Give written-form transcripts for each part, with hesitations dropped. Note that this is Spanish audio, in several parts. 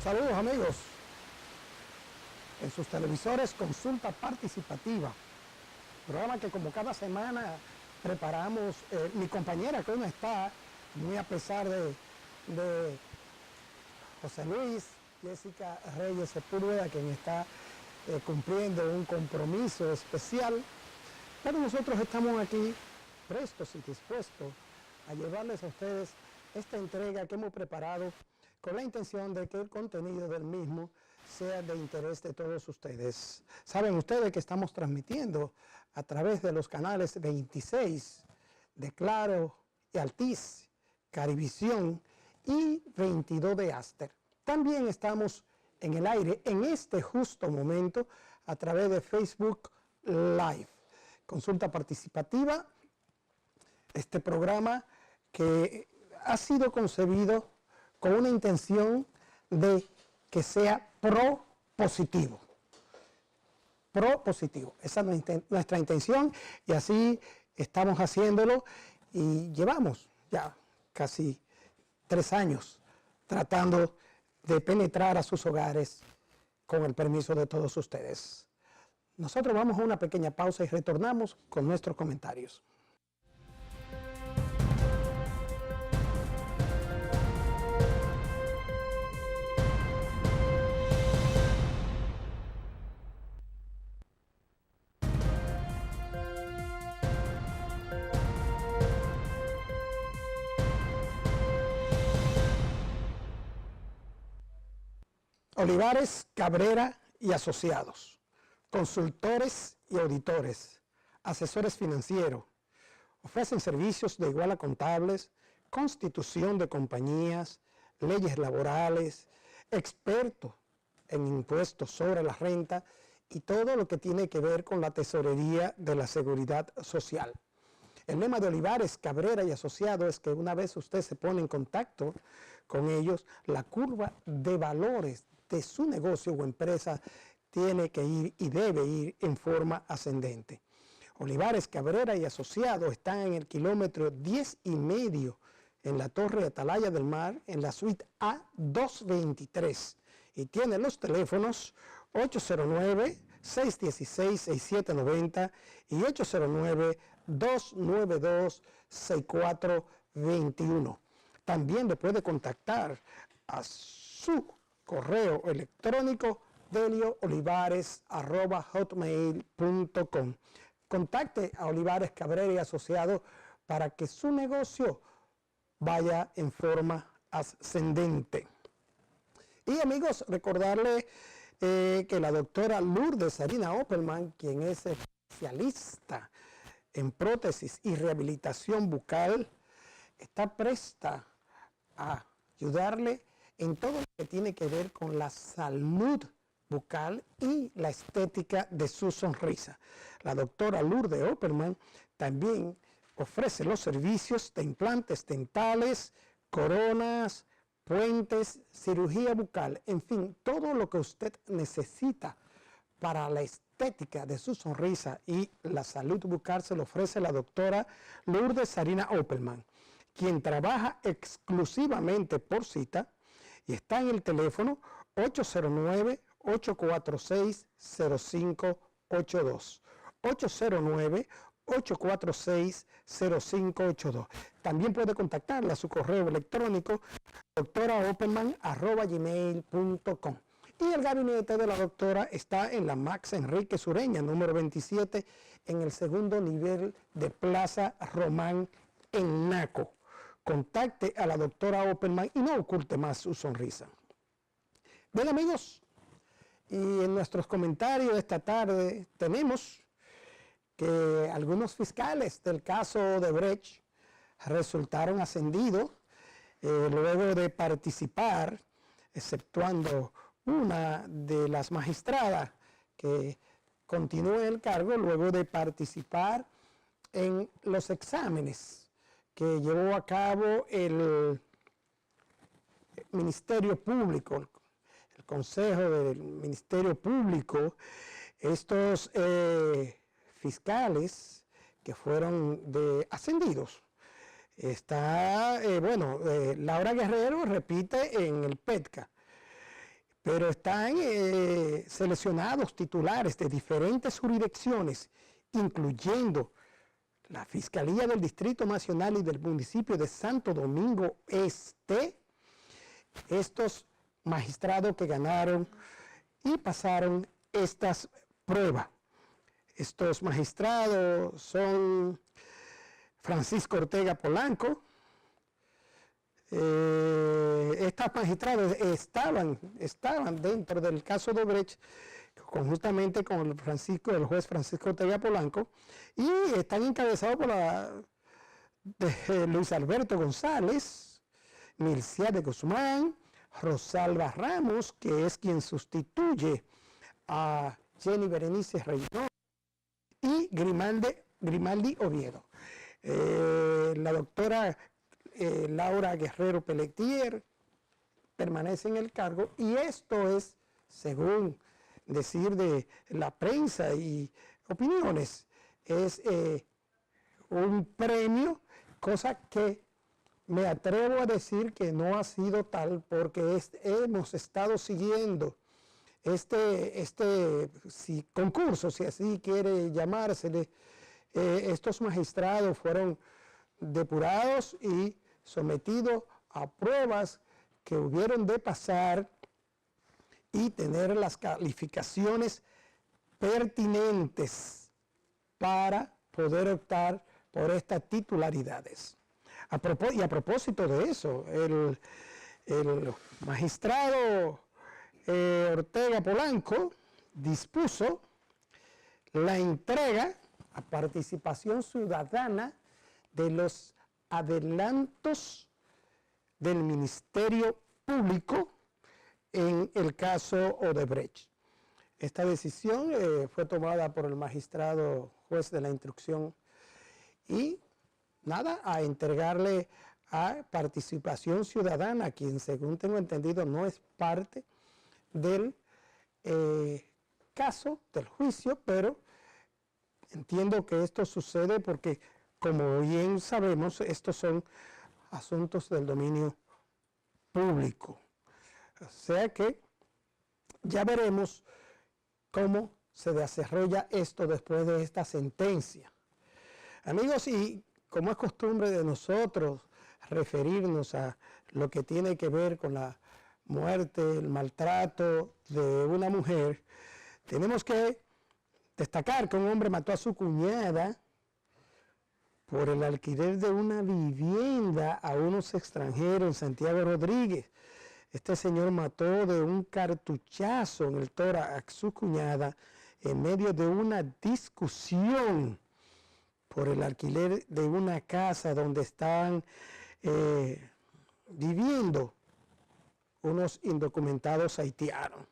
Saludos amigos. En sus televisores Consulta Participativa, programa que como cada semana preparamos, mi compañera que hoy no está, muy a pesar de José Luis, Jessica Reyes Sepúlveda, quien está cumpliendo un compromiso especial, pero nosotros estamos aquí prestos y dispuestos a llevarles a ustedes esta entrega que hemos preparado con la intención de que el contenido del mismo sea de interés de todos ustedes. Saben ustedes que estamos transmitiendo a través de los canales 26 de Claro y Altiz, Carivisión y 22 de Aster. También estamos en el aire en este justo momento a través de Facebook Live. Consulta Participativa, este programa que ha sido concebido con una intención de que sea propositivo. Propositivo. Esa es nuestra intención y así estamos haciéndolo y llevamos ya casi 3 años tratando de penetrar a sus hogares con el permiso de todos ustedes. Nosotros vamos a una pequeña pausa y retornamos con nuestros comentarios. Olivares, Cabrera y Asociados, consultores y auditores, asesores financieros, ofrecen servicios de igual a contables, constitución de compañías, leyes laborales, expertos en impuestos sobre la renta y todo lo que tiene que ver con la tesorería de la seguridad social. El lema de Olivares, Cabrera y Asociados es que una vez usted se pone en contacto con ellos, la curva de valores de su negocio o empresa tiene que ir y debe ir en forma ascendente. Olivares, Cabrera y Asociados están en el kilómetro 10,5 en la Torre Atalaya del Mar, en la suite A223, y tiene los teléfonos 809-616-6790 y 809-292-6421. También le puede contactar a su correo electrónico delioolivares@hotmail.com. Contacte a Olivares, Cabrera y Asociados para que su negocio vaya en forma ascendente. Y amigos, recordarle que la doctora Lourdes Sarina Opperman, quien es especialista en prótesis y rehabilitación bucal, está presta a ayudarle en todo lo que tiene que ver con la salud bucal y la estética de su sonrisa. La doctora Lourdes Opperman también ofrece los servicios de implantes dentales, coronas, puentes, cirugía bucal, en fin, todo lo que usted necesita para la estética de su sonrisa y la salud bucal se lo ofrece la doctora Lourdes Sarina Opperman, quien trabaja exclusivamente por cita y está en el teléfono 809-846-0582. 809-846-0582. También puede contactarla a su correo electrónico doctoraopperman@gmail.com. Y el gabinete de la doctora está en la Max Enrique Sureña, número 27, en el segundo nivel de Plaza Román, en Naco. Contacte a la doctora Opperman y no oculte más su sonrisa. Bien amigos, y en nuestros comentarios de esta tarde tenemos que algunos fiscales del caso Odebrecht resultaron ascendidos luego de participar, exceptuando una de las magistradas que continúa en el cargo luego de participar en los exámenes que llevó a cabo el Ministerio Público, el Consejo del Ministerio Público. Estos fiscales que fueron ascendidos. Está, Laura Guerrero repite en el PETCA. pero están seleccionados titulares de diferentes jurisdicciones, incluyendo la Fiscalía del Distrito Nacional y del municipio de Santo Domingo Este. Estos magistrados que ganaron y pasaron estas pruebas. Estos magistrados son Francisco Ortega Polanco. Estos magistrados estaban dentro del caso de Odebrecht, conjuntamente con el juez Francisco Ortega Polanco, y están encabezados por Luis Alberto González, Milcia de Guzmán, Rosalba Ramos, que es quien sustituye a Jenny Berenice Reynoso, y Grimaldi Oviedo. La doctora Laura Guerrero Pelletier permanece en el cargo, y esto es, según decir de la prensa y opiniones, es un premio, cosa que me atrevo a decir que no ha sido tal, porque hemos estado siguiendo concurso, si así quiere llamársele. Estos magistrados fueron depurados y sometidos a pruebas que hubieron de pasar y tener las calificaciones pertinentes para poder optar por estas titularidades. Y a propósito de eso, el magistrado Ortega Polanco dispuso la entrega a participación ciudadana de los adelantos del Ministerio Público en el caso Odebrecht. Esta decisión fue tomada por el magistrado juez de la instrucción y a entregarle a participación ciudadana, quien según tengo entendido no es parte del caso, del juicio, pero entiendo que esto sucede porque, como bien sabemos, estos son asuntos del dominio público. O sea que ya veremos cómo se desarrolla esto después de esta sentencia. Amigos, y como es costumbre de nosotros referirnos a lo que tiene que ver con la muerte, el maltrato de una mujer, tenemos que destacar que un hombre mató a su cuñada por el alquiler de una vivienda a unos extranjeros en Santiago Rodríguez. Este señor mató de un cartuchazo en el tórax a su cuñada en medio de una discusión por el alquiler de una casa donde estaban viviendo unos indocumentados haitianos.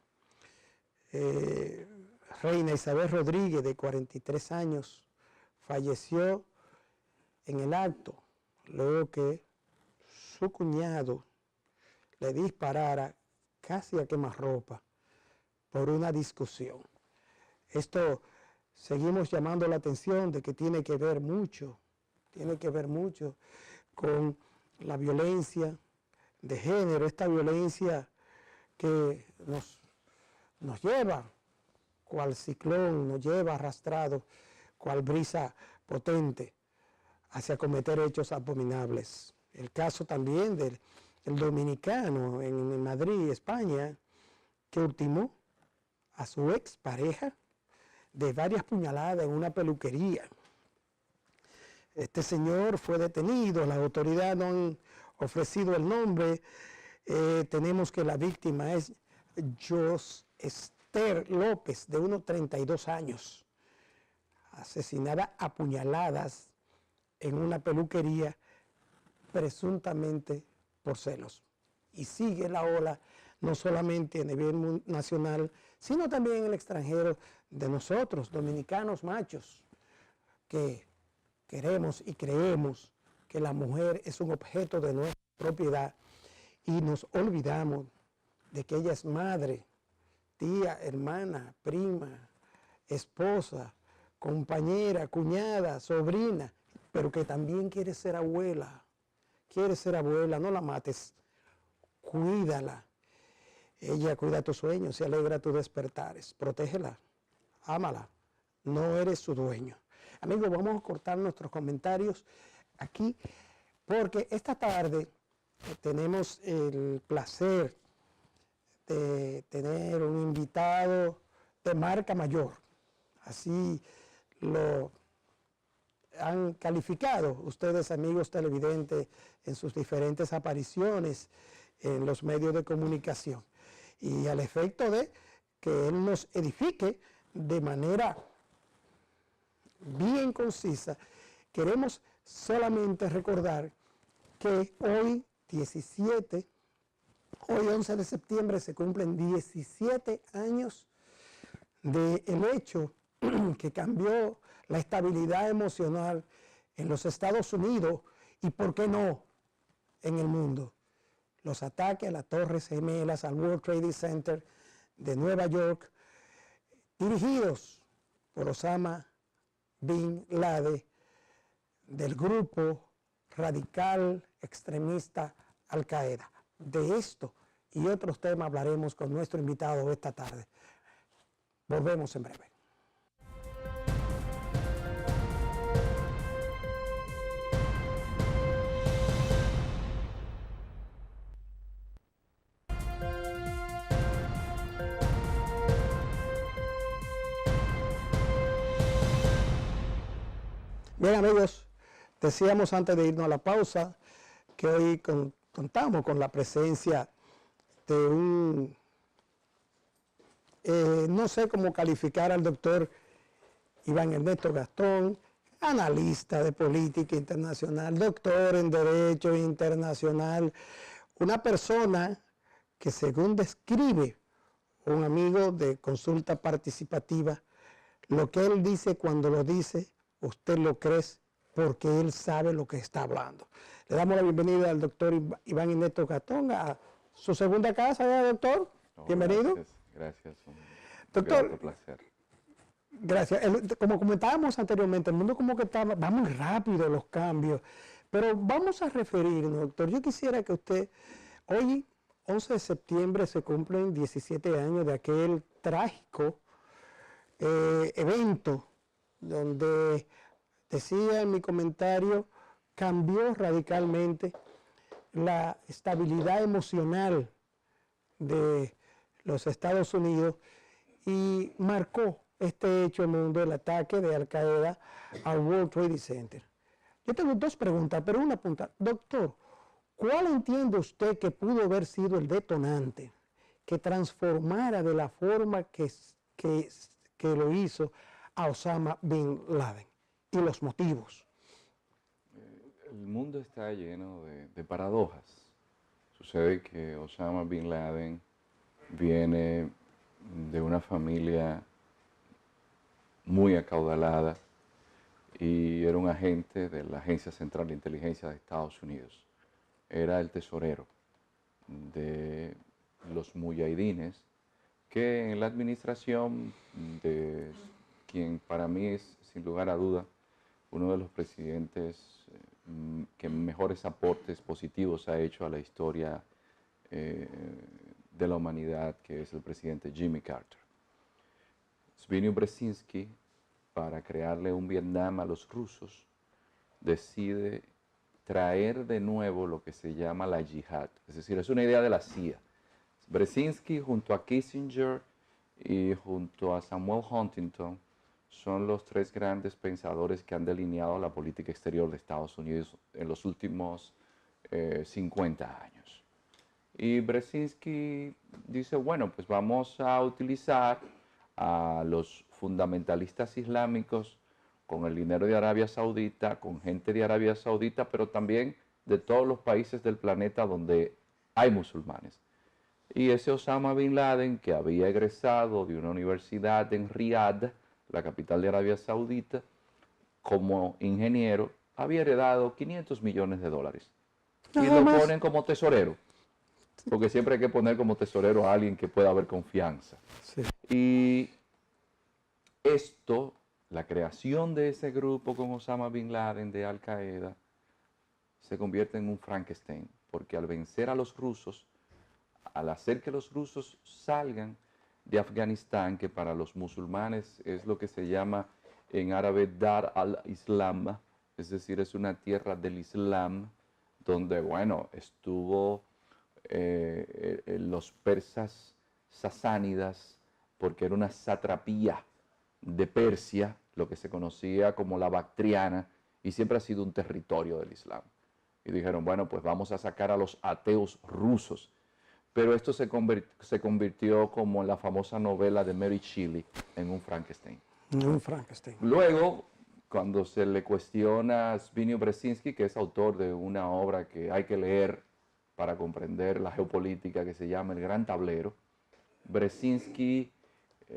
Reina Isabel Rodríguez, de 43 años, falleció en el acto luego que su cuñado le disparara casi a quemarropa por una discusión. Esto seguimos llamando la atención de que tiene que ver mucho con la violencia de género, esta violencia que nos lleva cual ciclón, nos lleva arrastrado cual brisa potente hacia cometer hechos abominables. El caso también del dominicano en Madrid, España, que ultimó a su expareja de varias puñaladas en una peluquería. Este señor fue detenido, las autoridades no han ofrecido el nombre. Tenemos que la víctima es Esther López, de unos 32 años, asesinada a puñaladas en una peluquería, presuntamente por celos. Y sigue la ola, no solamente a nivel nacional, sino también en el extranjero, de nosotros, dominicanos machos, que queremos y creemos que la mujer es un objeto de nuestra propiedad y nos olvidamos de que ella es madre, tía, hermana, prima, esposa, compañera, cuñada, sobrina, pero que también quiere ser abuela. Quiere ser abuela, no la mates, cuídala. Ella cuida tus sueños y alegra tus despertares. Protégela, ámala, no eres su dueño. Amigos, vamos a cortar nuestros comentarios aquí porque esta tarde tenemos el placer de tener un invitado de marca mayor. Así lo han calificado ustedes, amigos televidentes, en sus diferentes apariciones en los medios de comunicación. Y al efecto de que él nos edifique de manera bien concisa, queremos solamente recordar que hoy 11 de septiembre, se cumplen 17 años del hecho que cambió la estabilidad emocional en los Estados Unidos y, ¿por qué no?, en el mundo. Los ataques a las Torres Gemelas, al World Trade Center de Nueva York, dirigidos por Osama Bin Laden, del grupo radical extremista Al Qaeda. De esto y otros temas hablaremos con nuestro invitado esta tarde. Volvemos en breve. Bien, amigos, decíamos antes de irnos a la pausa que hoy contamos con la presencia de un, no sé cómo calificar al doctor Iván Ernesto Gastón, analista de política internacional, doctor en Derecho Internacional, una persona que, según describe un amigo de Consulta Participativa, lo que él dice, cuando lo dice, usted lo cree porque él sabe lo que está hablando. Le damos la bienvenida al doctor Iván Ernesto Gastón a su segunda casa, ¿ya, doctor? Bienvenido. Gracias. Doctor, un placer. Gracias. Como comentábamos anteriormente, el mundo como que va muy rápido los cambios, pero vamos a referirnos, doctor. Yo quisiera que usted, hoy, 11 de septiembre, se cumplen 17 años de aquel trágico evento donde, decía en mi comentario, cambió radicalmente la estabilidad emocional de los Estados Unidos y marcó este hecho en el mundo, el ataque de Al Qaeda al World Trade Center. Yo tengo dos preguntas, pero una pregunta. Doctor, ¿cuál entiende usted que pudo haber sido el detonante que transformara de la forma que lo hizo a Osama Bin Laden y los motivos? El mundo está lleno de paradojas. Sucede que Osama Bin Laden viene de una familia muy acaudalada y era un agente de la Agencia Central de Inteligencia de Estados Unidos. Era el tesorero de los muyahidines, que en la administración de quien para mí es, sin lugar a duda, uno de los presidentes que mejores aportes positivos ha hecho a la historia de la humanidad, que es el presidente Jimmy Carter. Zbigniew Brzezinski, para crearle un Vietnam a los rusos, decide traer de nuevo lo que se llama la yihad. Es decir, es una idea de la CIA. Brzezinski, junto a Kissinger y junto a Samuel Huntington, son los tres grandes pensadores que han delineado la política exterior de Estados Unidos en los últimos 50 años. Y Brzezinski dice, bueno, pues vamos a utilizar a los fundamentalistas islámicos con el dinero de Arabia Saudita, con gente de Arabia Saudita, pero también de todos los países del planeta donde hay musulmanes. Y ese Osama Bin Laden, que había egresado de una universidad en Riad, la capital de Arabia Saudita, como ingeniero, había heredado $500 millones. Y lo ponen como tesorero, porque siempre hay que poner como tesorero a alguien que pueda haber confianza. Sí. Y esto, la creación de ese grupo con Osama Bin Laden de Al Qaeda, se convierte en un Frankenstein, porque al vencer a los rusos, al hacer que los rusos salgan de Afganistán, que para los musulmanes es lo que se llama en árabe Dar al-Islam, es decir, es una tierra del Islam, donde, bueno, estuvo los persas sasánidas, porque era una satrapía de Persia, lo que se conocía como la Bactriana, y siempre ha sido un territorio del Islam. Y dijeron, bueno, pues vamos a sacar a los ateos rusos. Pero esto se convirtió como en la famosa novela de Mary Shelley, en un Frankenstein. Un Frankenstein. Luego, cuando se le cuestiona a Zbigniew Brzezinski, que es autor de una obra que hay que leer para comprender la geopolítica, que se llama El Gran Tablero, Brzezinski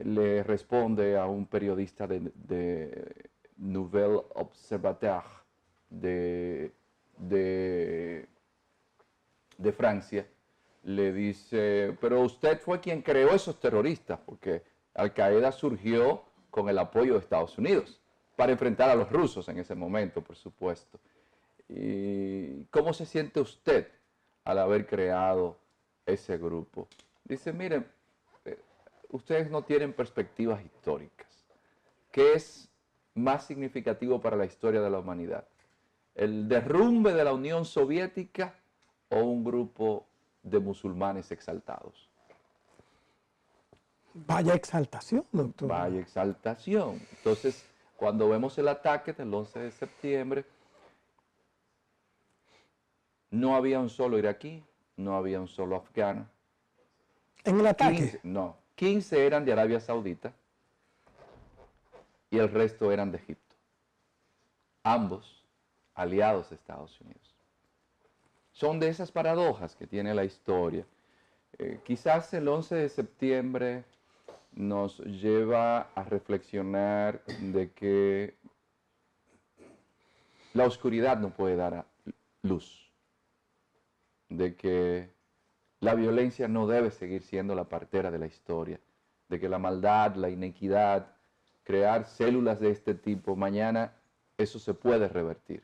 le responde a un periodista de Nouvel Observateur de Francia, le dice, pero usted fue quien creó esos terroristas, porque Al-Qaeda surgió con el apoyo de Estados Unidos para enfrentar a los rusos en ese momento, por supuesto. ¿Y cómo se siente usted al haber creado ese grupo? Dice, miren, ustedes no tienen perspectivas históricas. ¿Qué es más significativo para la historia de la humanidad? ¿El derrumbe de la Unión Soviética o un grupo de musulmanes exaltados? Vaya exaltación, doctor. Vaya exaltación. Entonces, cuando vemos el ataque del 11 de septiembre, no había un solo iraquí, no había un solo afgano. ¿En el ataque? 15 eran de Arabia Saudita y el resto eran de Egipto. Ambos aliados de Estados Unidos. Son de esas paradojas que tiene la historia. Quizás el 11 de septiembre nos lleva a reflexionar de que la oscuridad no puede dar luz, de que la violencia no debe seguir siendo la partera de la historia, de que la maldad, la inequidad, crear células de este tipo, mañana eso se puede revertir.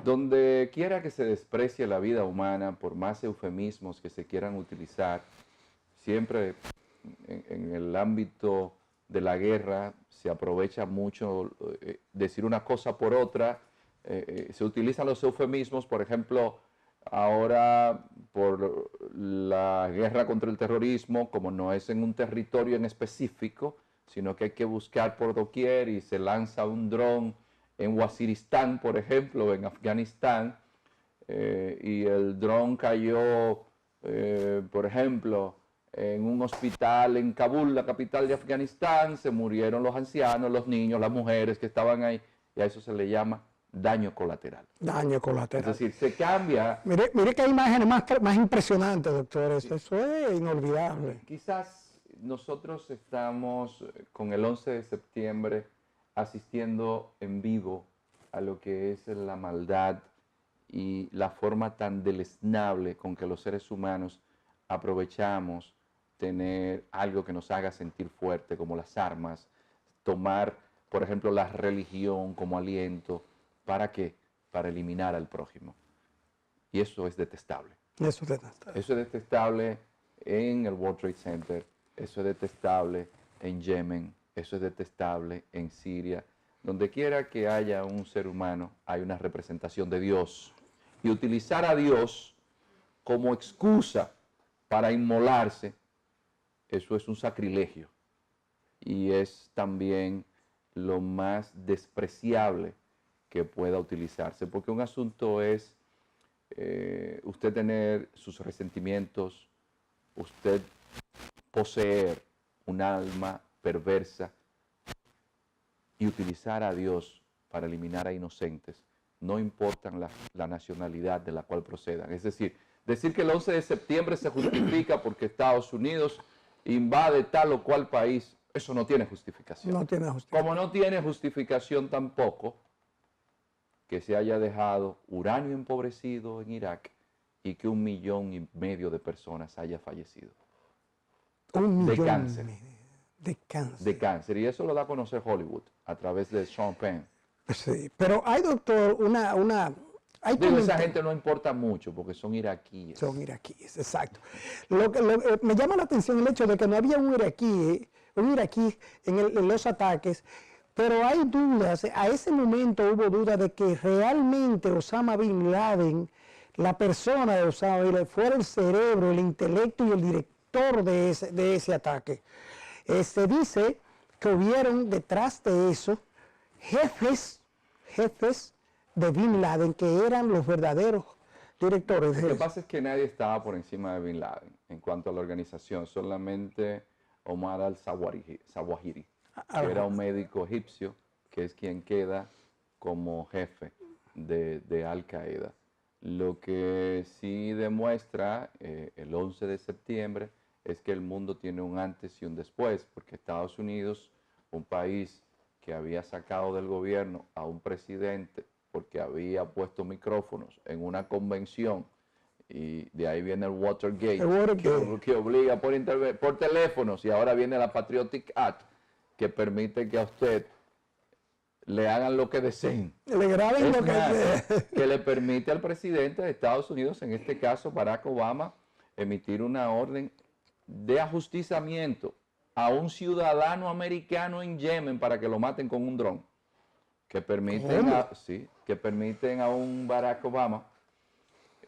Donde quiera que se desprecie la vida humana, por más eufemismos que se quieran utilizar, siempre en el ámbito de la guerra se aprovecha mucho decir una cosa por otra, se utilizan los eufemismos, por ejemplo, ahora por la guerra contra el terrorismo, como no es en un territorio en específico, sino que hay que buscar por doquier y se lanza un dron en Waziristán, por ejemplo, en Afganistán, y el dron cayó, por ejemplo, en un hospital en Kabul, la capital de Afganistán, se murieron los ancianos, los niños, las mujeres que estaban ahí, y a eso se le llama daño colateral. Daño colateral. Es decir, se cambia. Mire que hay imágenes más impresionantes, doctor. Eso es inolvidable. Quizás nosotros estamos con el 11 de septiembre asistiendo en vivo a lo que es la maldad y la forma tan deleznable con que los seres humanos aprovechamos tener algo que nos haga sentir fuerte, como las armas, tomar, por ejemplo, la religión como aliento. ¿Para qué? Para eliminar al prójimo. Y eso es detestable. Eso es detestable. Eso es detestable en el World Trade Center, eso es detestable en Yemen, eso es detestable en Siria. Donde quiera que haya un ser humano, hay una representación de Dios. Y utilizar a Dios como excusa para inmolarse, eso es un sacrilegio. Y es también lo más despreciable que pueda utilizarse. Porque un asunto es usted tener sus resentimientos, usted poseer un alma perversa y utilizar a Dios para eliminar a inocentes, no importa la nacionalidad de la cual procedan. Es decir que el 11 de septiembre se justifica porque Estados Unidos invade tal o cual país, eso no tiene justificación. No tiene justificación. Como no tiene justificación tampoco que se haya dejado uranio empobrecido en Irak y que 1,5 millones de personas haya fallecido. De cáncer. De cáncer. De cáncer. Y eso lo da a conocer Hollywood a través de Sean Penn. Sí, pero hay, doctor, Hay Digo, esa comentarios. gente no importa mucho porque son iraquíes. Son iraquíes, exacto. Me llama la atención el hecho de que no había un iraquí en los ataques, pero hay dudas, a ese momento hubo dudas de que realmente Osama Bin Laden, la persona de Osama Bin Laden, fuera el cerebro, el intelecto y el director de ese ataque. Se dice que hubieron detrás de eso jefes de Bin Laden, que eran los verdaderos directores Lo de que eso. pasa es que nadie estaba por encima de Bin Laden en cuanto a la organización, solamente Omar al-Zawahiri, que era un médico egipcio, que es quien queda como jefe de Al Qaeda. Lo que sí demuestra el 11 de septiembre es que el mundo tiene un antes y un después, porque Estados Unidos, un país que había sacado del gobierno a un presidente porque había puesto micrófonos en una convención, y de ahí viene el Watergate, El Watergate. que obliga por teléfonos, y ahora viene la Patriotic Act, que permite que a usted le hagan lo que deseen. Le graben Es lo que más, que le permite al presidente de Estados Unidos, en este caso Barack Obama, emitir una orden de ajusticiamiento a un ciudadano americano en Yemen para que lo maten con un dron, que permiten, que permiten a un Barack Obama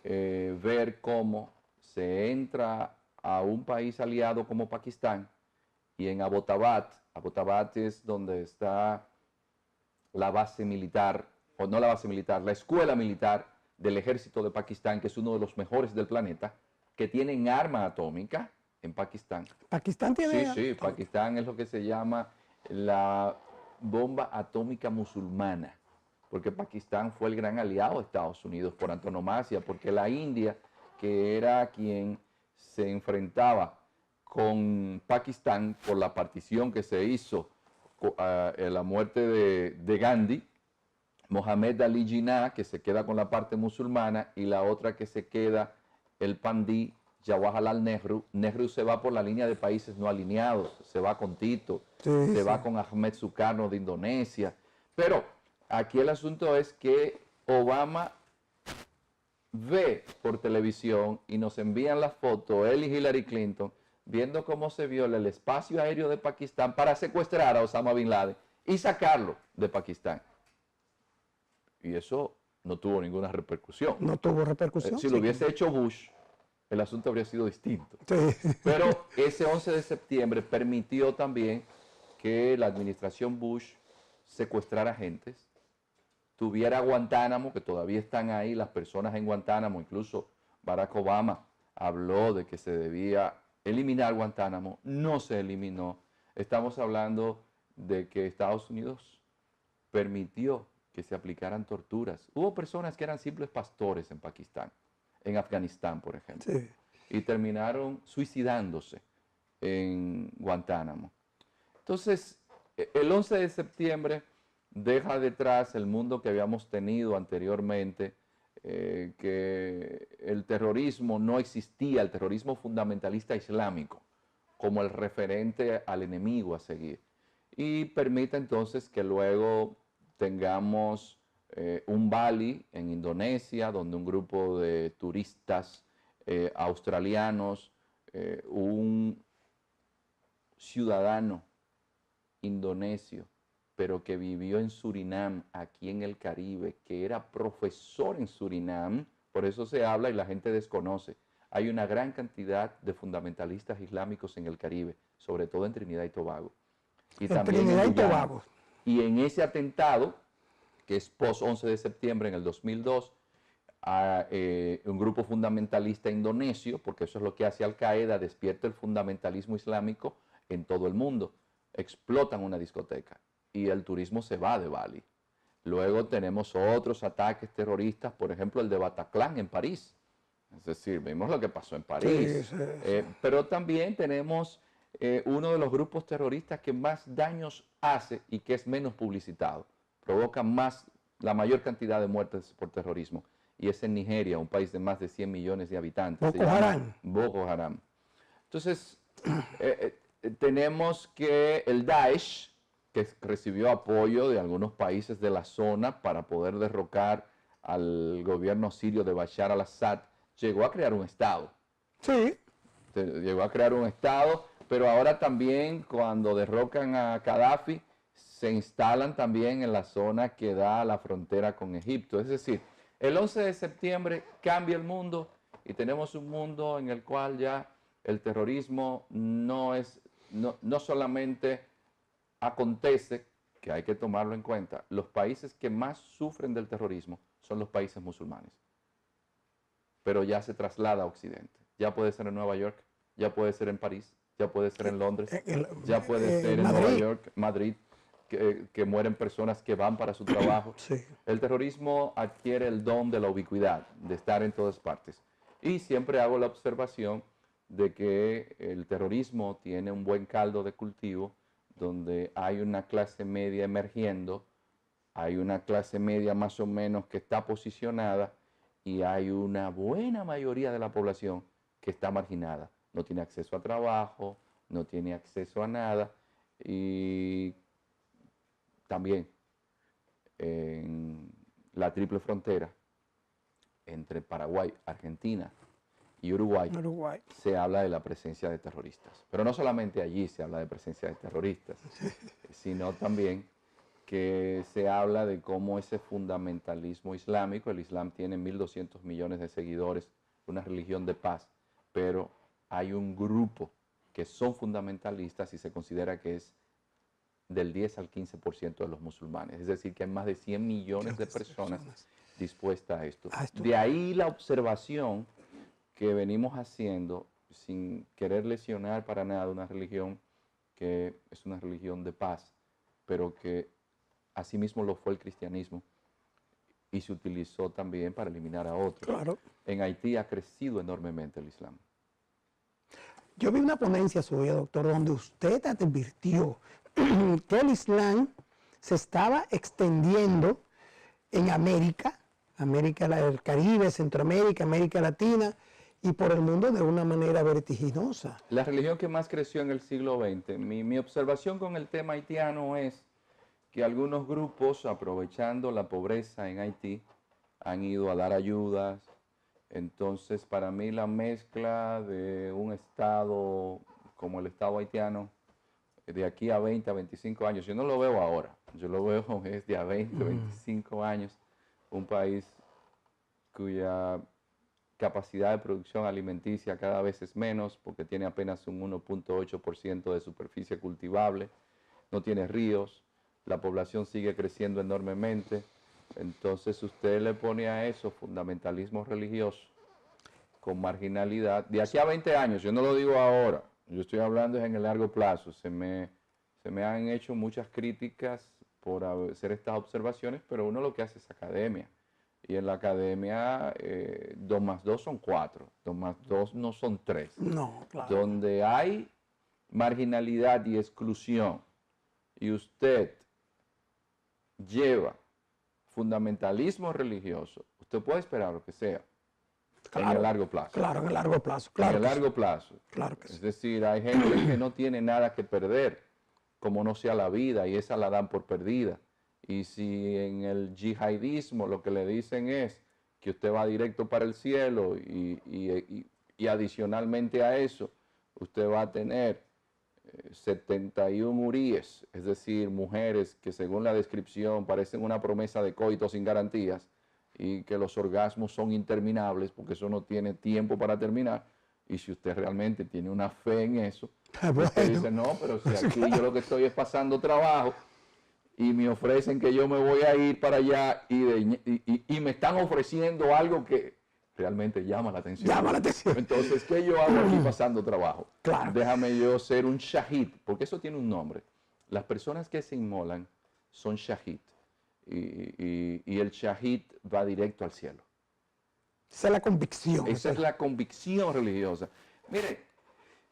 ver cómo se entra a un país aliado como Pakistán, y en Abbottabad es donde está la base militar, o no la base militar, la escuela militar del ejército de Pakistán, que es uno de los mejores del planeta, que tienen arma atómica en Pakistán. Pakistán tiene... Sí, Pakistán es lo que se llama la bomba atómica musulmana, porque Pakistán fue el gran aliado de Estados Unidos por antonomasia, porque la India, que era quien se enfrentaba con Pakistán por la partición que se hizo la muerte de Gandhi, Mohammed Ali Jinnah, que se queda con la parte musulmana, y la otra que se queda el Pandí Jawaharlal Nehru. Nehru se va por la línea de países no alineados, se va con Tito, se va con Ahmed Sukarno de Indonesia. Pero aquí el asunto es que Obama ve por televisión y nos envían la foto, él y Hillary Clinton, viendo cómo se viola el espacio aéreo de Pakistán para secuestrar a Osama Bin Laden y sacarlo de Pakistán. Y eso no tuvo ninguna repercusión. No tuvo repercusión. Si lo hubiese hecho Bush, el asunto habría sido distinto. Sí. Pero ese 11 de septiembre permitió también que la administración Bush secuestrara agentes, tuviera Guantánamo, que todavía están ahí las personas en Guantánamo. Incluso Barack Obama habló de que se debía eliminar Guantánamo, no se eliminó. Estamos hablando de que Estados Unidos permitió que se aplicaran torturas. Hubo personas que eran simples pastores en Pakistán, en Afganistán, por ejemplo, Sí. y terminaron suicidándose en Guantánamo. Entonces, el 11 de septiembre deja detrás el mundo que habíamos tenido anteriormente, que el terrorismo no existía, el terrorismo fundamentalista islámico, como el referente al enemigo a seguir. Y permite entonces que luego tengamos un Bali en Indonesia, donde un grupo de turistas australianos, un ciudadano indonesio, pero que vivió en Surinam, aquí en el Caribe, que era profesor en Surinam, por eso se habla y la gente desconoce. Hay una gran cantidad de fundamentalistas islámicos en el Caribe, sobre todo en Trinidad y Tobago. Y también Trinidad en y Guyana. Tobago. Y en ese atentado, que es post 11 de septiembre en el 2002, a un grupo fundamentalista indonesio, porque eso es lo que hace Al Qaeda, despierta el fundamentalismo islámico en todo el mundo. Explotan una discoteca y el turismo se va de Bali. Luego tenemos otros ataques terroristas, por ejemplo el de Bataclan en París. Es decir, vimos lo que pasó en París. Sí, sí, sí. Pero también tenemos uno de los grupos terroristas que más daños hace y que es menos publicitado. Provoca la mayor cantidad de muertes por terrorismo. Y es en Nigeria, un país de más de 100 millones de habitantes. Boko Haram. Boko Haram. Entonces, tenemos que el Daesh, que recibió apoyo de algunos países de la zona para poder derrocar al gobierno sirio de Bashar al-Assad, llegó a crear un Estado. Sí. Llegó a crear un Estado, pero ahora también cuando derrocan a Gaddafi, se instalan también en la zona que da a la frontera con Egipto. Es decir, el 11 de septiembre cambia el mundo y tenemos un mundo en el cual ya el terrorismo no solamente acontece, que hay que tomarlo en cuenta. Los países que más sufren del terrorismo son los países musulmanes. Pero ya se traslada a Occidente. Ya puede ser en Nueva York, ya puede ser en París, ya puede ser en Londres, ya puede ser en Nueva York, Madrid, que mueren personas que van para su trabajo. Sí. El terrorismo adquiere el don de la ubicuidad, de estar en todas partes. Y siempre hago la observación de que el terrorismo tiene un buen caldo de cultivo, donde hay una clase media emergiendo, hay una clase media más o menos que está posicionada y hay una buena mayoría de la población que está marginada. No tiene acceso a trabajo, no tiene acceso a nada y también en la triple frontera entre Paraguay, Argentina y Uruguay, se habla de la presencia de terroristas. Pero no solamente allí se habla de presencia de terroristas, sino también que se habla de cómo ese fundamentalismo islámico, el Islam tiene 1.200 millones de seguidores, una religión de paz, pero hay un grupo que son fundamentalistas y se considera que es del 10 al 15% de los musulmanes. Es decir, que hay más de 100 millones de personas dispuestas a esto. De ahí la observación que venimos haciendo, sin querer lesionar para nada una religión que es una religión de paz, pero que asimismo lo fue el cristianismo y se utilizó también para eliminar a otros. Claro. En Haití ha crecido enormemente el Islam. Yo vi una ponencia suya, doctor, donde usted advirtió que el Islam se estaba extendiendo en América del Caribe, Centroamérica, América Latina y por el mundo de una manera vertiginosa. La religión que más creció en el siglo XX. Mi observación con el tema haitiano es que algunos grupos, aprovechando la pobreza en Haití, han ido a dar ayudas. Entonces, para mí la mezcla de un Estado como el Estado haitiano, de aquí a 20, a 25 años, yo no lo veo ahora, yo lo veo desde a 20, 25 años, un país cuya capacidad de producción alimenticia cada vez es menos, porque tiene apenas un 1.8% de superficie cultivable, no tiene ríos, la población sigue creciendo enormemente. Entonces usted le pone a eso fundamentalismo religioso con marginalidad. De aquí a 20 años, yo no lo digo ahora, yo estoy hablando en el largo plazo. Se me han hecho muchas críticas por hacer estas observaciones, pero uno lo que hace es academia. Y en la academia 2 más 2 son 4, 2 más 2 no son 3. No, claro. Donde hay marginalidad y exclusión y usted lleva fundamentalismo religioso, usted puede esperar lo que sea, claro, en el largo plazo. Claro, en el largo plazo. Claro en el largo plazo. Claro que sí. Es decir, hay gente que no tiene nada que perder, como no sea la vida, y esa la dan por perdida. Y si en el yihadismo lo que le dicen es que usted va directo para el cielo y adicionalmente a eso, usted va a tener 71 huríes, es decir, mujeres que según la descripción parecen una promesa de coito sin garantías y que los orgasmos son interminables porque eso no tiene tiempo para terminar. Y si usted realmente tiene una fe en eso, usted dice, no, pero si aquí yo lo que estoy es pasando trabajo y me ofrecen que yo me voy a ir para allá y me están ofreciendo algo que realmente llama la atención. Llama la atención. Entonces, ¿qué yo hago aquí pasando trabajo? Claro. Déjame yo ser un shahid, porque eso tiene un nombre. Las personas que se inmolan son shahid. Y el shahid va directo al cielo. Esa es la convicción. Esa es la convicción religiosa. Mire,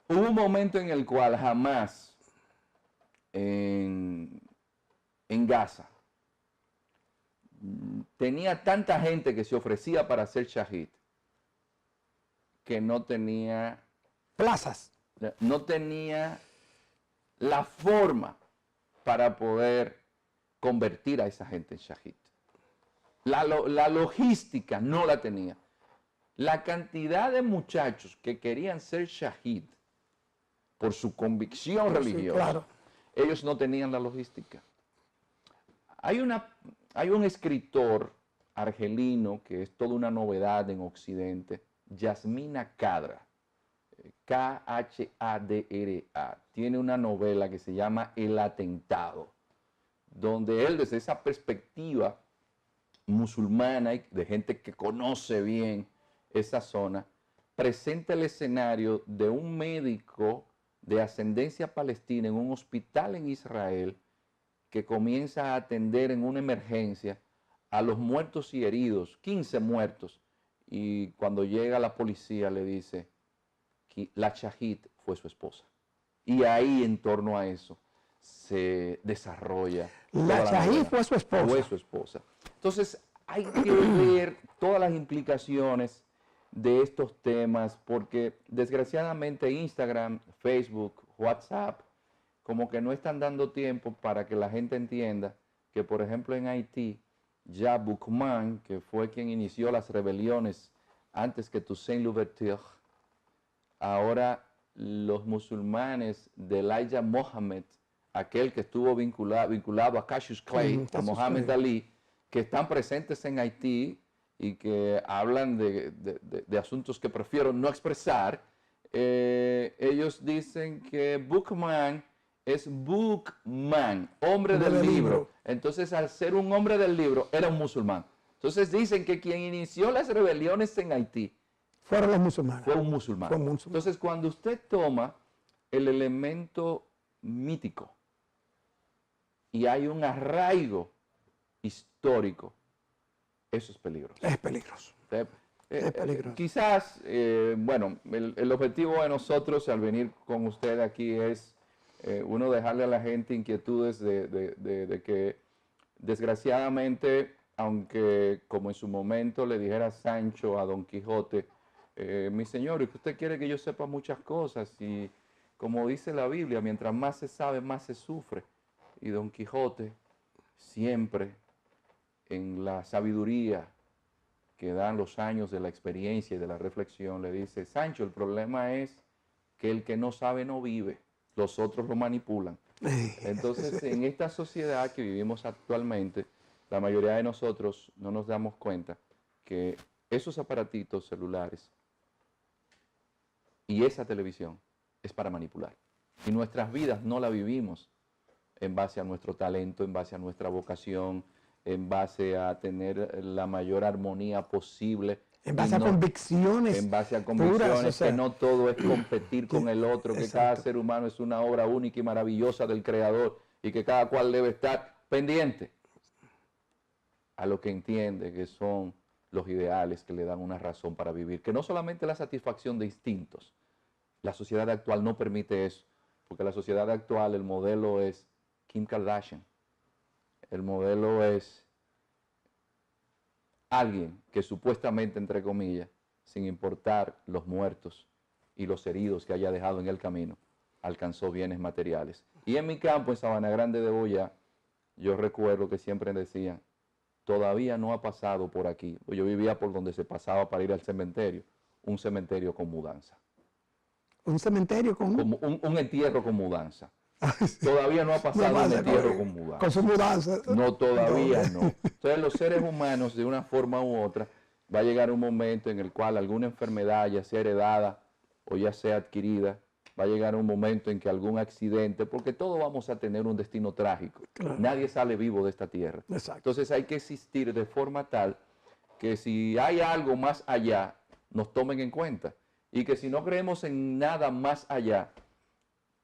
hubo un momento en el cual jamás en Gaza tenía tanta gente que se ofrecía para ser shahid que no tenía plazas, no tenía la forma para poder convertir a esa gente en shahid. La logística no la tenía. La cantidad de muchachos que querían ser shahid por su convicción Sí, religiosa, claro. ellos no tenían la logística. Hay un escritor argelino que es toda una novedad en Occidente, Yasmina Khadra, Khadra. Tiene una novela que se llama El Atentado, donde él desde esa perspectiva musulmana y de gente que conoce bien esa zona, presenta el escenario de un médico de ascendencia palestina en un hospital en Israel que comienza a atender en una emergencia a los muertos y heridos, 15 muertos, y cuando llega la policía le dice que la shahid fue su esposa. Y ahí en torno a eso se desarrolla. La shahid fue su esposa. Fue su esposa. Entonces hay que ver todas las implicaciones de estos temas porque desgraciadamente Instagram, Facebook, WhatsApp, como que no están dando tiempo para que la gente entienda que, por ejemplo, en Haití, ya Boukman, que fue quien inició las rebeliones antes que Toussaint Louverture, ahora los musulmanes de Elijah Mohammed, aquel que estuvo vinculado a Cassius Clay, a Mohammed Ali, que están presentes en Haití y que hablan de asuntos que prefiero no expresar, ellos dicen que Boukman es Bookman, hombre del libro. Entonces, al ser un hombre del libro, era un musulmán. Entonces dicen que quien inició las rebeliones en Haití fueron los musulmanes. Fue un musulmán. Entonces, cuando usted toma el elemento mítico y hay un arraigo histórico, eso es peligroso. Es peligroso. Es peligroso. Quizás, bueno, el objetivo de nosotros al venir con usted aquí es uno dejarle a la gente inquietudes de que desgraciadamente, aunque como en su momento le dijera Sancho a Don Quijote, mi señor, usted quiere que yo sepa muchas cosas y como dice la Biblia, mientras más se sabe, más se sufre. Y Don Quijote siempre en la sabiduría que dan los años de la experiencia y de la reflexión le dice, Sancho, el problema es que el que no sabe no vive. Los otros lo manipulan. Entonces, en esta sociedad que vivimos actualmente, la mayoría de nosotros no nos damos cuenta que esos aparatitos celulares y esa televisión es para manipular. Y nuestras vidas no la vivimos en base a nuestro talento, en base a nuestra vocación, en base a tener la mayor armonía posible. En base a convicciones. En base a convicciones, puras, o sea, que no todo es competir con el otro, que exacto, cada ser humano es una obra única y maravillosa del Creador y que cada cual debe estar pendiente a lo que entiende que son los ideales que le dan una razón para vivir, que no solamente la satisfacción de instintos. La sociedad actual no permite eso, porque la sociedad actual, el modelo es Kim Kardashian, el modelo es alguien que supuestamente, entre comillas, sin importar los muertos y los heridos que haya dejado en el camino, alcanzó bienes materiales. Y en mi campo, en Sabana Grande de Boyá, yo recuerdo que siempre decían, todavía no ha pasado por aquí. Yo vivía por donde se pasaba para ir al cementerio, un cementerio con mudanza. ¿Un cementerio con? Como un entierro con mudanza. Todavía no ha pasado un entierro con mudanza. Con su mudanza. No, todavía no. Entonces los seres humanos, de una forma u otra, va a llegar un momento en el cual alguna enfermedad, ya sea heredada o ya sea adquirida, va a llegar un momento en que algún accidente, porque todos vamos a tener un destino trágico. Claro. Nadie sale vivo de esta tierra. Exacto. Entonces hay que existir de forma tal que si hay algo más allá, nos tomen en cuenta. Y que si no creemos en nada más allá,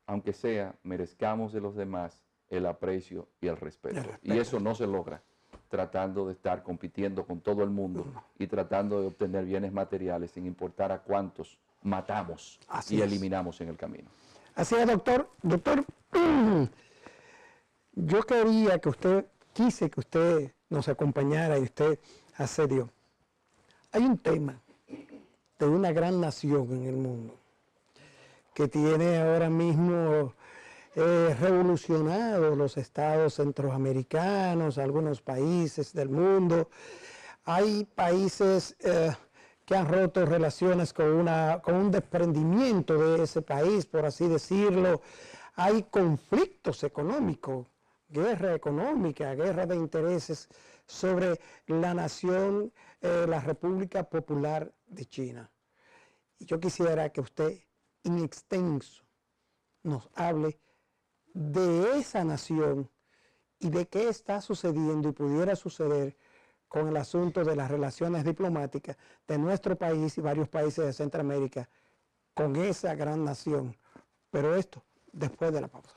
aunque sea, merezcamos de los demás el aprecio y el respeto. Y eso no se logra tratando de estar compitiendo con todo el mundo y tratando de obtener bienes materiales sin importar a cuántos matamos y eliminamos en el camino. Así es, doctor. Doctor, yo quise que usted nos acompañara y usted accedió. Hay un tema de una gran nación en el mundo que tiene ahora mismo revolucionado los estados centroamericanos, algunos países del mundo, Hay países que han roto relaciones con un desprendimiento de ese país, por así decirlo. Hay conflictos económicos, guerra económica, guerra de intereses sobre la nación, la República Popular de China. Y yo quisiera que usted, en extenso, nos hable de esa nación y de qué está sucediendo y pudiera suceder con el asunto de las relaciones diplomáticas de nuestro país y varios países de Centroamérica con esa gran nación. Pero esto después de la pausa.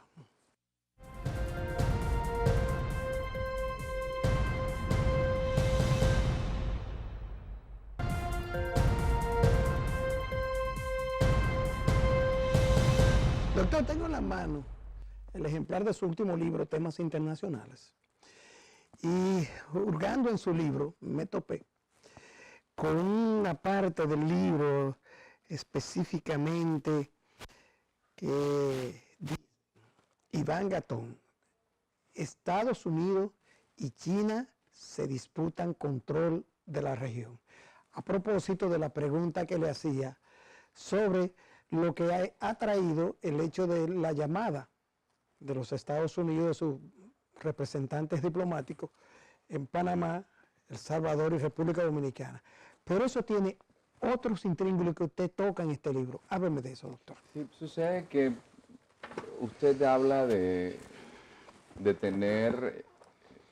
Doctor, tengo en la mano el ejemplar de su último libro, Temas Internacionales. Y hurgando en su libro, me topé con una parte del libro específicamente que dice Iván Gatón: Estados Unidos y China se disputan control de la región. A propósito de la pregunta que le hacía sobre lo que ha traído el hecho de la llamada de los Estados Unidos, de sus representantes diplomáticos en Panamá, El Salvador y República Dominicana. Pero eso tiene otros intríngulos que usted toca en este libro. Hábleme de eso, doctor. Sí, sucede que usted habla de tener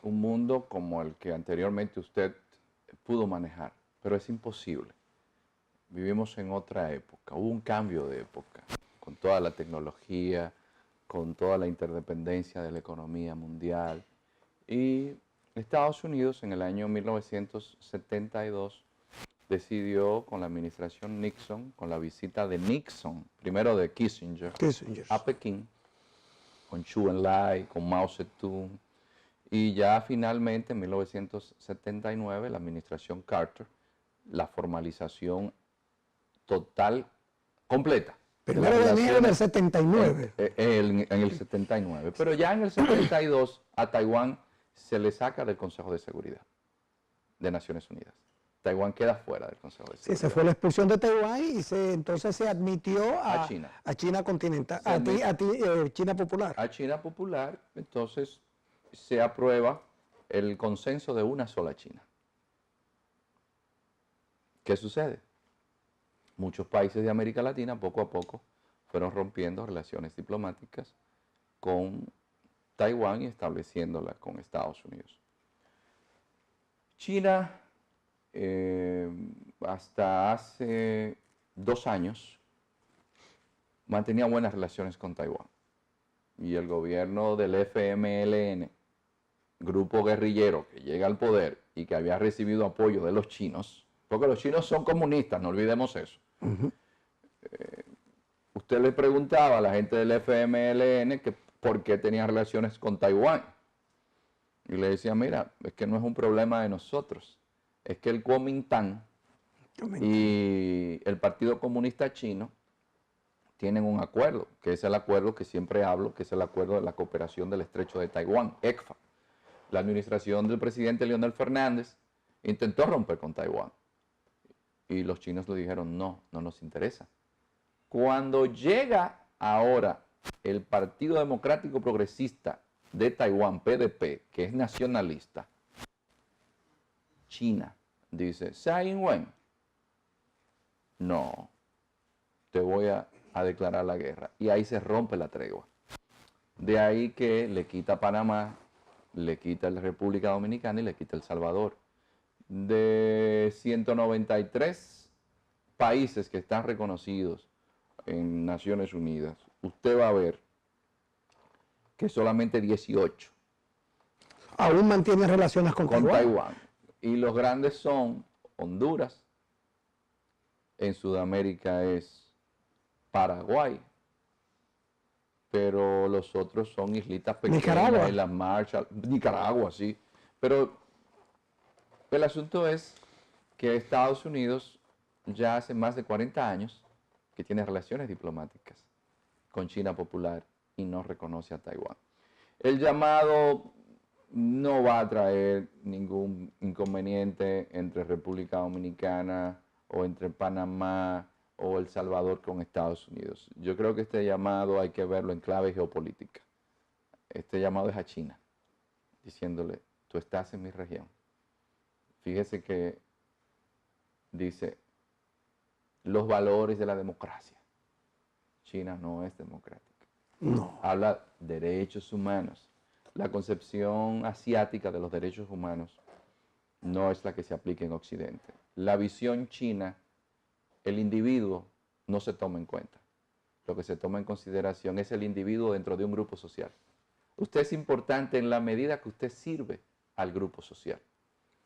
un mundo como el que anteriormente usted pudo manejar, pero es imposible. Vivimos en otra época, hubo un cambio de época, con toda la tecnología, con toda la interdependencia de la economía mundial. Y Estados Unidos en el año 1972 decidió, con la administración Nixon, con la visita de Nixon, primero de Kissinger. A Pekín, con Zhou Enlai, con Mao Zedong, y ya finalmente en 1979 la administración Carter, la formalización total, completa. Primero de enero del 79. En el 79. Pero ya en el 72 a Taiwán se le saca del Consejo de Seguridad de Naciones Unidas. Taiwán queda fuera del Consejo de Seguridad. Sí, se fue la expulsión de Taiwán y entonces se admitió a China continental, China Popular. A China Popular, entonces se aprueba el consenso de una sola China. ¿Qué sucede? Muchos países de América Latina poco a poco fueron rompiendo relaciones diplomáticas con Taiwán y estableciéndolas con Estados Unidos. China, hasta hace 2 años, mantenía buenas relaciones con Taiwán. Y el gobierno del FMLN, grupo guerrillero que llega al poder y que había recibido apoyo de los chinos, porque los chinos son comunistas, no olvidemos eso. Usted le preguntaba a la gente del FMLN que por qué tenía relaciones con Taiwán. Y le decía, mira, es que no es un problema de nosotros. Es que el Kuomintang y el Partido Comunista Chino tienen un acuerdo, que es el acuerdo que siempre hablo, que es el acuerdo de la cooperación del Estrecho de Taiwán, ECFA. La administración del presidente Leonel Fernández intentó romper con Taiwán. Y los chinos le dijeron, no, no nos interesa. Cuando llega ahora el Partido Democrático Progresista de Taiwán, PDP, que es nacionalista, China dice, Tsai Ing-wen, no, te voy a declarar la guerra. Y ahí se rompe la tregua. De ahí que le quita Panamá, le quita la República Dominicana y le quita El Salvador. De 193 países que están reconocidos en Naciones Unidas, usted va a ver que solamente 18 aún mantienen relaciones con Taiwán. Y los grandes son Honduras, en Sudamérica es Paraguay, pero los otros son islitas pequeñas, Nicaragua. Islas Marshall, Nicaragua, sí. Pero el asunto es que Estados Unidos ya hace más de 40 años que tiene relaciones diplomáticas con China Popular y no reconoce a Taiwán. El llamado no va a traer ningún inconveniente entre República Dominicana o entre Panamá o El Salvador con Estados Unidos. Yo creo que este llamado hay que verlo en clave geopolítica. Este llamado es a China, diciéndole, tú estás en mi región. Fíjese que dice, los valores de la democracia. China no es democrática. No. Habla de derechos humanos. La concepción asiática de los derechos humanos no es la que se aplica en Occidente. La visión china, el individuo no se toma en cuenta. Lo que se toma en consideración es el individuo dentro de un grupo social. Usted es importante en la medida que usted sirve al grupo social.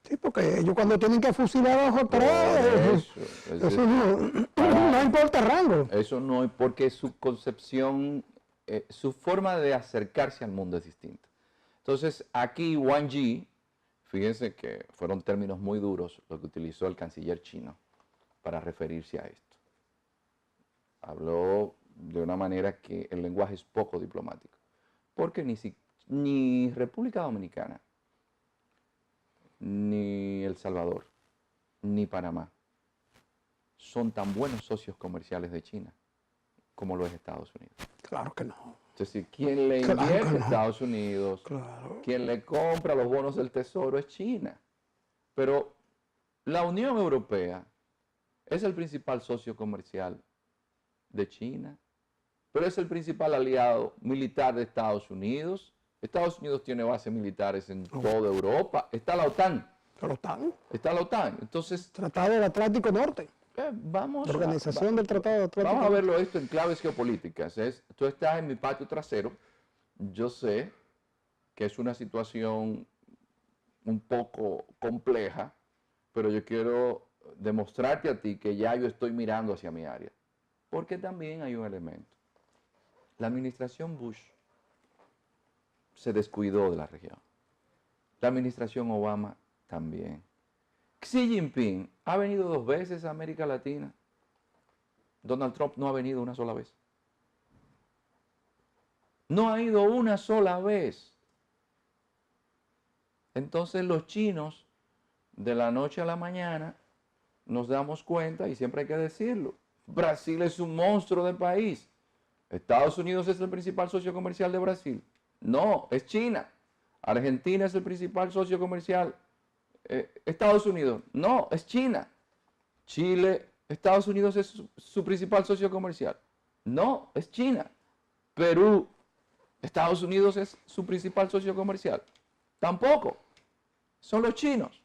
Sí, porque ellos cuando tienen que fusilar a dos o tres, eso no importa el rango. Eso no, porque su concepción, su forma de acercarse al mundo es distinta. Entonces, aquí Wang Yi, fíjense que fueron términos muy duros lo que utilizó el canciller chino para referirse a esto. Habló de una manera que el lenguaje es poco diplomático. Porque ni República Dominicana, ni El Salvador, ni Panamá son tan buenos socios comerciales de China como lo es Estados Unidos. Claro que no. Es decir, quien le invierte a Estados Unidos, quien le compra los bonos del Tesoro es China. Pero la Unión Europea es el principal socio comercial de China, pero es el principal aliado militar de Estados Unidos. Estados Unidos tiene bases militares en toda Europa. Está la OTAN. ¿La OTAN? Está la OTAN. Entonces, Tratado del Atlántico Norte. Vamos la Organización del Tratado del Atlántico Norte. Vamos a verlo esto en claves geopolíticas. Tú estás en mi patio trasero. Yo sé que es una situación un poco compleja, pero yo quiero demostrarte a ti que ya yo estoy mirando hacia mi área. Porque también hay un elemento. La administración Bush se descuidó de la región. La administración Obama también. Xi Jinping ha venido 2 veces a América Latina. Donald Trump no ha venido una sola vez. No ha ido una sola vez. Entonces los chinos, de la noche a la mañana, nos damos cuenta, y siempre hay que decirlo, Brasil es un monstruo de país. Estados Unidos es el principal socio comercial de Brasil. No, es China. Argentina es el principal socio comercial. Estados Unidos. No, es China. Chile, Estados Unidos es su principal socio comercial. No, es China. Perú, Estados Unidos es su principal socio comercial. Tampoco. Son los chinos.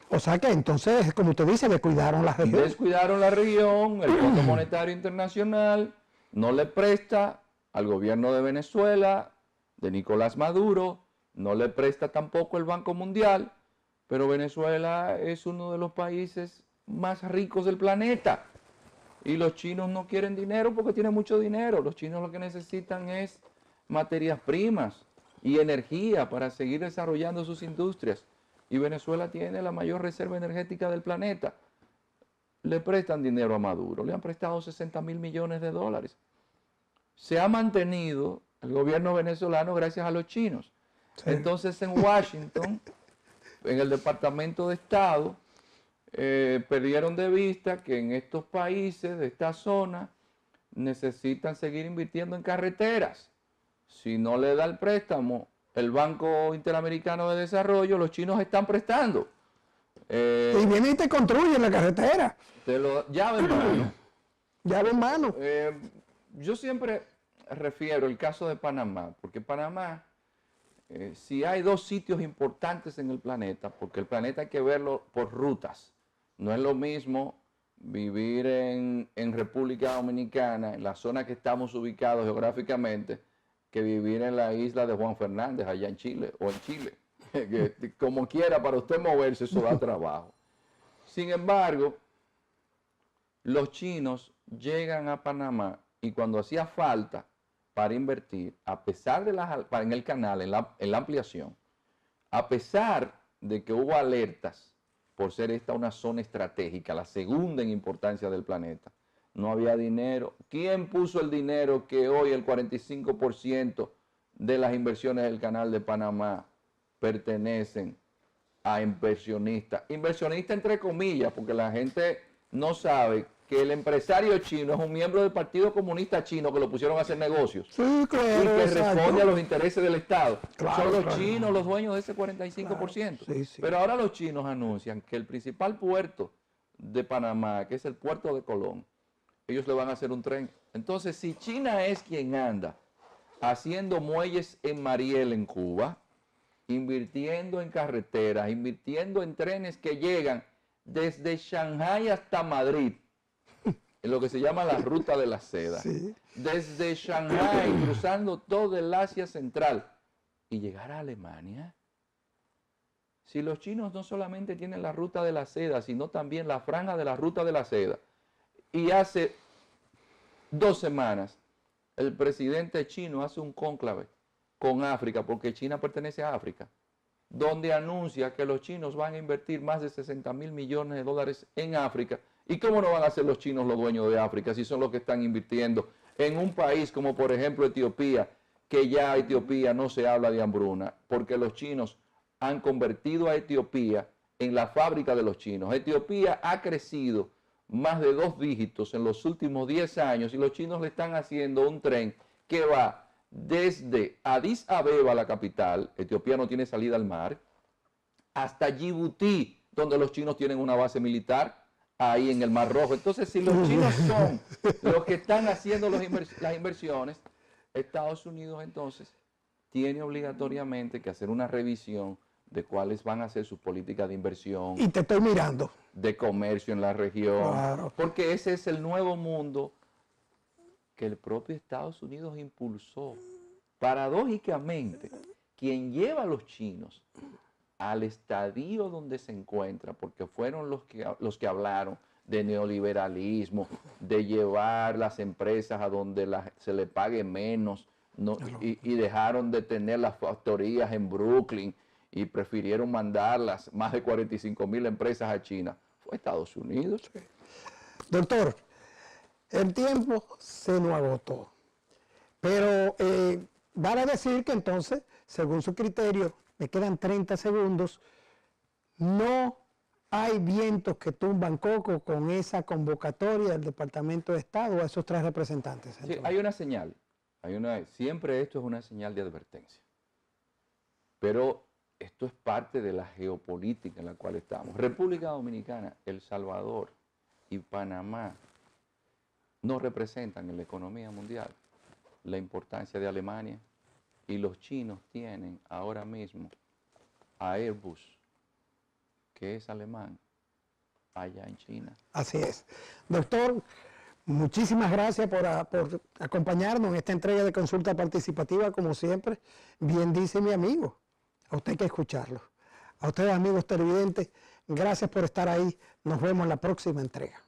O sea que entonces, como usted dice, descuidaron la región. Descuidaron la región, el Fondo Monetario Internacional no le presta al gobierno de Venezuela, de Nicolás Maduro, no le presta tampoco el Banco Mundial, pero Venezuela es uno de los países más ricos del planeta. Y los chinos no quieren dinero porque tienen mucho dinero. Los chinos lo que necesitan es materias primas y energía para seguir desarrollando sus industrias. Y Venezuela tiene la mayor reserva energética del planeta. Le prestan dinero a Maduro, le han prestado 60.000 millones de dólares. Se ha mantenido el gobierno venezolano gracias a los chinos. Sí. Entonces en Washington, en el Departamento de Estado, perdieron de vista que en estos países de esta zona necesitan seguir invirtiendo en carreteras. Si no le da el préstamo el Banco Interamericano de Desarrollo, los chinos están prestando. Y vienen y te construyen la carretera. Llave en mano. Llave en mano. Yo siempre refiero el caso de Panamá, porque Panamá, si hay 2 sitios importantes en el planeta, porque el planeta hay que verlo por rutas. No es lo mismo vivir en República Dominicana, en la zona que estamos ubicados geográficamente, que vivir en la isla de Juan Fernández, allá en Chile, o en Chile. Como quiera, para usted moverse, eso da trabajo. Sin embargo, los chinos llegan a Panamá y cuando hacía falta para invertir, a pesar de en el canal, en la ampliación, a pesar de que hubo alertas por ser esta una zona estratégica, la segunda en importancia del planeta, no había dinero. ¿Quién puso el dinero que hoy el 45% de las inversiones del canal de Panamá pertenecen a inversionistas. Inversionistas entre comillas, porque la gente no sabe que el empresario chino es un miembro del Partido Comunista Chino que lo pusieron a hacer negocios. Sí, claro, Y que exacto. responde a los intereses del Estado. Claro, Son los claro. chinos los dueños de ese 45%. Claro, sí. Pero ahora los chinos anuncian que el principal puerto de Panamá, que es el puerto de Colón, ellos le van a hacer un tren. Entonces, si China es quien anda haciendo muelles en Mariel, en Cuba, invirtiendo en carreteras, invirtiendo en trenes que llegan desde Shanghái hasta Madrid, en lo que se llama la ruta de la seda, Sí. desde Shanghái, cruzando todo el Asia Central, y llegar a Alemania. Si los chinos no solamente tienen la ruta de la seda, sino también la franja de la ruta de la seda, y hace 2 semanas el presidente chino hace un cónclave con África, porque China pertenece a África, donde anuncia que los chinos van a invertir más de 60.000 millones de dólares en África. ¿Y cómo no van a ser los chinos los dueños de África si son los que están invirtiendo en un país como por ejemplo Etiopía, que ya Etiopía no se habla de hambruna, porque los chinos han convertido a Etiopía en la fábrica de los chinos? Etiopía ha crecido más de 2 dígitos en los últimos 10 años y los chinos le están haciendo un tren que va desde Addis Abeba, la capital, Etiopía no tiene salida al mar, hasta Djibouti, donde los chinos tienen una base militar, ahí en el Mar Rojo. Entonces, si los chinos son los que están haciendo las inversiones, Estados Unidos entonces tiene obligatoriamente que hacer una revisión de cuáles van a ser sus políticas de inversión. Y te estoy mirando. De comercio en la región. Claro. Porque ese es el nuevo mundo que el propio Estados Unidos impulsó. Paradójicamente, quien lleva a los chinos al estadio donde se encuentra, porque fueron los que hablaron de neoliberalismo, de llevar las empresas a donde se le pague menos, y dejaron de tener las factorías en Brooklyn y prefirieron mandarlas, más de 45.000 empresas a China, fue Estados Unidos. Sí. Doctor, el tiempo se nos agotó, pero vale decir que entonces, según su criterio, me quedan 30 segundos, no hay vientos que tumban coco con esa convocatoria del Departamento de Estado a esos 3 representantes. Sí, hay una señal, siempre esto es una señal de advertencia, pero esto es parte de la geopolítica en la cual estamos. República Dominicana, El Salvador y Panamá no representan en la economía mundial la importancia de Alemania, y los chinos tienen ahora mismo a Airbus, que es alemán, allá en China. Así es. Doctor, muchísimas gracias por acompañarnos en esta entrega de consulta participativa, como siempre. Bien dice mi amigo, a usted hay que escucharlo. A ustedes, amigos televidentes, gracias por estar ahí. Nos vemos en la próxima entrega.